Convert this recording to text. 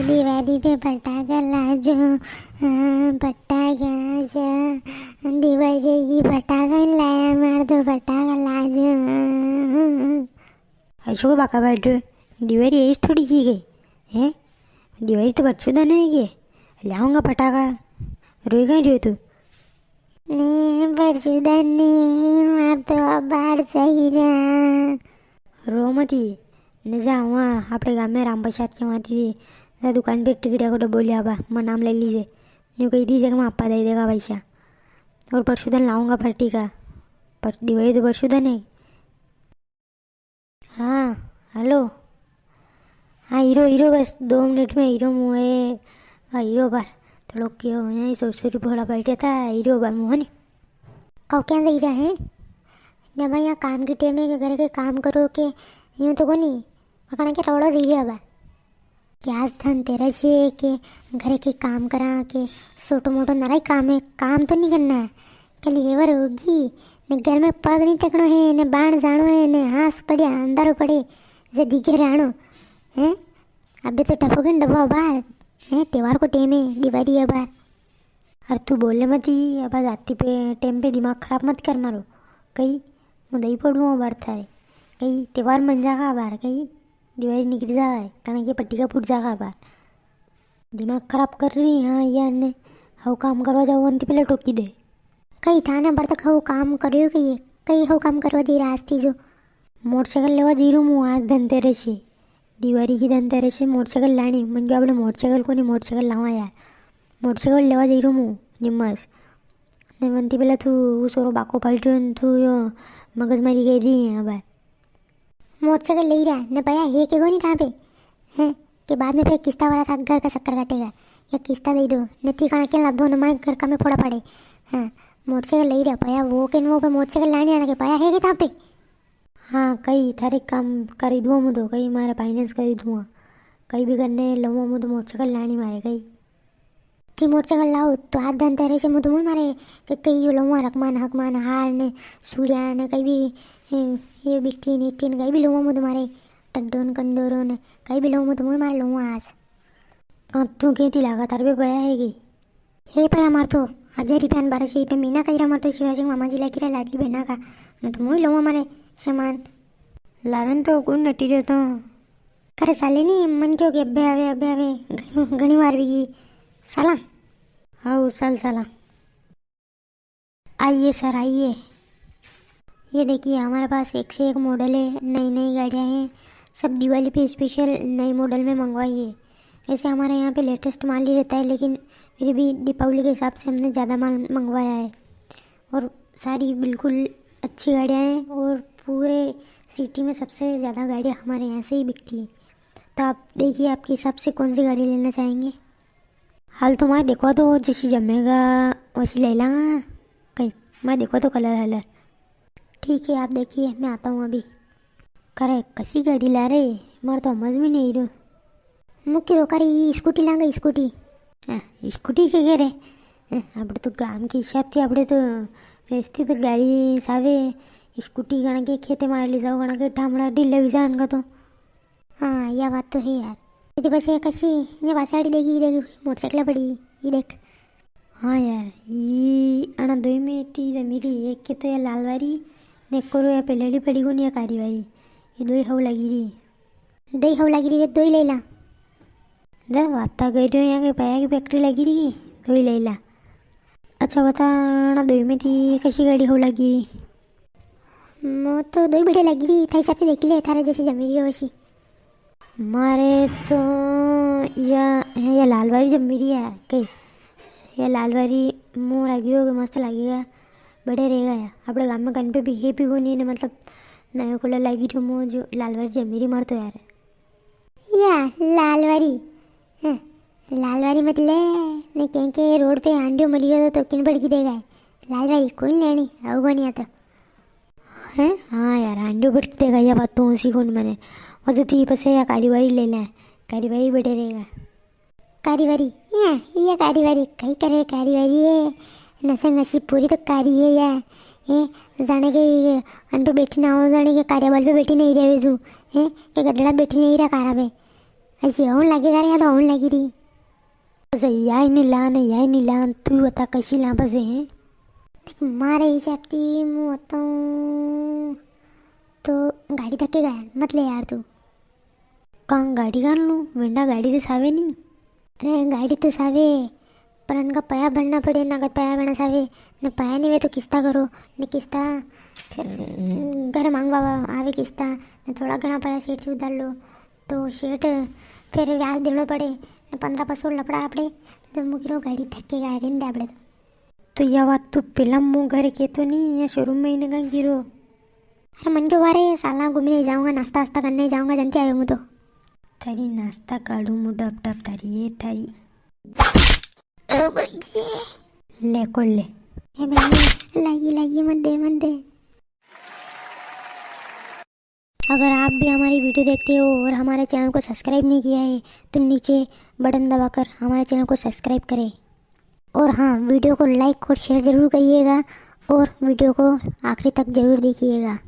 दिवाली पे फटाका लाजो, फटाका दिवाली फटाका लाया मार दो, फटाका लाजो। ऐसो बाका बैठो, दिवाली ऐसी थोड़ी की गई है। दिवाली तो बच्चों नहीं गे, लाऊंगा पटाखा। रोई गई रही तू? नहीं बरसुदा नहीं मार तो बाहर सही रहा। रो मती ने जा वहाँ अपने गाँव में राम प्रसाद के वहाँ थी दुकान पे टिकटिया को बोलिया बा मैं नाम ले लीजिए, यूँ कही दीजिए कि मैं आपा दे देगा पैसा। और परशुदन लाऊंगा फटी का, पर दिवाली तो परशुदन है। हाँ हेलो, हाँ हीरो हीरो बस 2 मिनट में हीरो मुँह। हाँ हीरो बार थोड़ा क्यों यहाँ सोचो थोड़ा बैठे था हीरो बार मुँह नहीं कौ क्या दे रहा है जब यहाँ काम की टेम है घर के काम करो के यूँ तो कोनी पकड़ा के रोड़ा दे रहा बा कि आज धनतेरस है के घर के काम करा के छोटो मोटो नाराई काम है, काम तो नहीं करना है कल एवर होगी ने घर में पग नहीं टकनो है ने बाण जानो है ने हाथ पड़िया अंदर पड़े जे दिखे राणो हैं। अबे तो टपोगे डब्बा बाहर हैं, त्योहार को टेम है, दिवाली है बाहर। अरे तू बोले मत ही अब जाती पे टेम पे दिमाग खराब मत कर मारो। कहीं मैं दही पढ़ूँ बर्थ है, कहीं त्यौहार मन जागा बार, कहीं दिवाली निकल जागा है कारण कि पट्टी का फूट जागा बार। दिमाग खराब कर रही हाँ या ने हाउ काम करवा जाओ अंति पहले टोकी दे। कहीं थाने पर तक हाउ काम करियो कि कहीं हाउ काम करवा जी राज थी जो मोटरसाइकिल लेवा जीरू मुँ आज धनतेरस है, दिवाली की धनतेरस है। मोटरसाइकिल लानी मन अपने मोटरसाइकिल को नहीं मोटरसाइकिल लावा यार, मोटरसाइकिल लेवा जीरू मुँ निम्मस ने मनती पहले तू सोरो बाको पाल्टो तू यो मगज मारी गई थी यहाँ बार। मोटरसाइकिल ले रहा ने पाया है कि नहीं था पे हैं कि बाद में फिर किस्ता वाला था घर का शक्कर काटेगा या किस्ता दे दो ने ठिकाना के ला दो न मैं घर का में फोड़ा पड़े। हाँ मोटरसाइकिल ले रहा पाया वो के वो पे मोटरसाइकिल लाने आना के पाया है कि था पे। हाँ कई थारे काम करी दूँ मुझे, कई मारे फाइनेंस करी दूँ, कहीं भी करने लूँ मुझे मोटरसाइकिल लानी मारे कहीं कि मोटरसाइकिल लाओ तो आज धनतेरस से मुझे मारे कि कई यो लूँगा रकमान हकमान हार ने सूर्या ने कहीं भी ये बिट्टी नीटी कहीं भी लूँगा मुझे मारे टड्डोन कंडोरों ने कहीं भी लूँगा तो मारे लूँगा आज। हाँ तू कहती लागा तार पे पया है कि हे पाया मार तो 1000 रुपया 1200 रुपया महीना कहीं मार तो शिवराज सिंह मामा जी ला किरा लाडली बहना का मैं तो मुँह लूँगा मारे सामान लारन तो कौन नटी रहे तो करे साले नहीं मन क्यों कि अब्बे आवे घनी बार भी साला। हाँ साल साला आइए सर आइए, ये देखिए हमारे पास एक से एक मॉडल है, नई नई गाड़ियाँ हैं, सब दिवाली पे स्पेशल नए मॉडल में मंगवाई है। ऐसे हमारे यहाँ पे लेटेस्ट माल ही रहता है लेकिन फिर भी दीपावली के हिसाब से हमने ज़्यादा माल मंगवाया है और सारी बिल्कुल अच्छी गाड़ियाँ हैं और पूरे सिटी में सबसे ज़्यादा गाड़ियाँ हमारे यहाँ से ही बिकती है। तो आप देखिए आपके हिसाब से कौन सी गाड़ी लेना चाहेंगे। हाल तो मैं देखो तो जैसी जमेगा वैसी ले लाँगा, कहीं मैं देखो तो कलर हलर। ठीक है आप देखिए मैं आता हूँ अभी। करे कसी गाड़ी ला रहे मार तो समझ में नहीं रही। मुख्य रोका रही स्कूटी लांगा स्कूटी। स्कूटी के घरे આપણે તો ગામ के हिसाबથી આપણે तो व्यवस्थित गाड़ी सावे स्कूटी गण के खेते मारे ले जाओ गण के ठामड़ा ढीले भी जान का तो। हाँ यह बात तो है यार, यदि बस ये कशी ये वासाड़ी देगी मोटरसाइकिल पड़ी ये देख। हाँ यार ये अना दो में थी जमीरी एक के तो या लाल वारी ने करो या पहले पड़ी को नहीं या कारी वारी ये दो ही हव लगी रही। दो ही हव लगी रही दो ही ले ला दे वाता गई रही यहाँ के पाया की फैक्ट्री लगी रही दो ही ले ला। अच्छा बता अना दो में थी कशी गाड़ी हव लगी वो तो दो ही बढ़िया लगी रही था हिसाब से देख ले थारे जैसे जमीरी है वैसी। मारे तो या लाल वारी जमीरी है कहीं या लाल वारी मुँह लगी होगा मस्त लगेगा बड़े रहेगा यार अपने गाँव में कहीं पे भी है भी को नहीं मतलब नए को लगी रही मुँह जो लाल वारी जमीरी मार तो यार या लालवारी हाँ लालवारी मतलब ने के रोड पे आंडियो मली हो तो किन पड़ की देगा लालवारी कोई लेनी आओ नहीं आता है। हाँ यार आंडियो पड़ की देगा या बात तो उसी को मैंने और जो ती पसे या कारीवारी ले लें कारीवारी बेटे रहेगा। कारीवारी या कारीवारी कहीं करे कारीवारी है नशा नशी पूरी तो कारी है या है जाने के अन पे बैठी ना हो जाने के कार्यबल पे बैठी नहीं रहे जो है कि गदड़ा बैठी नहीं रहा कारा पे ऐसी होने लगेगा रे, या तो होने लगी रही। बस याय नहीं लान तू बता कशी ला बस है। देख मारे हिसाबची मैं बताऊँ तो गाड़ी धक्के गया मत ले यार तू। कां गाड़ी कान लूँ वेंडा गाड़ी तो सावे नहीं। अरे गाड़ी तो सावे पर उनका पया भरना पड़े, नगद पया भरना सावे न पया नहीं वे तो किस्ता करो न किस्ता फिर घर मांगवा आवे किस्ता न थोड़ा घना पया सेठ से उधार लो तो सेठ फिर व्याज देना पड़े न 15% लपड़ा आपड़े तो मुकरो गाड़ी थके गए रेंदे आपड़े तो यह बात तू पेला मुँह घर के तो नहीं या शोरूम में ही ना गिरो। अरे मन के बारे साला घूमने जाऊँगा, नाश्ता वास्ता करने जाऊँगा, जानते आयो हूँ तो थारी नाश्ता काढू मुँह डब डब थारी ये थारी ले कोल ले। ए भाई लाइए मत दे। अगर आप भी हमारी वीडियो देखते हो और हमारे चैनल को सब्सक्राइब नहीं किया है तो नीचे बटन दबाकर हमारे चैनल को सब्सक्राइब करें। और हाँ, वीडियो को लाइक और शेयर ज़रूर करिएगा और वीडियो को आखिरी तक ज़रूर देखिएगा।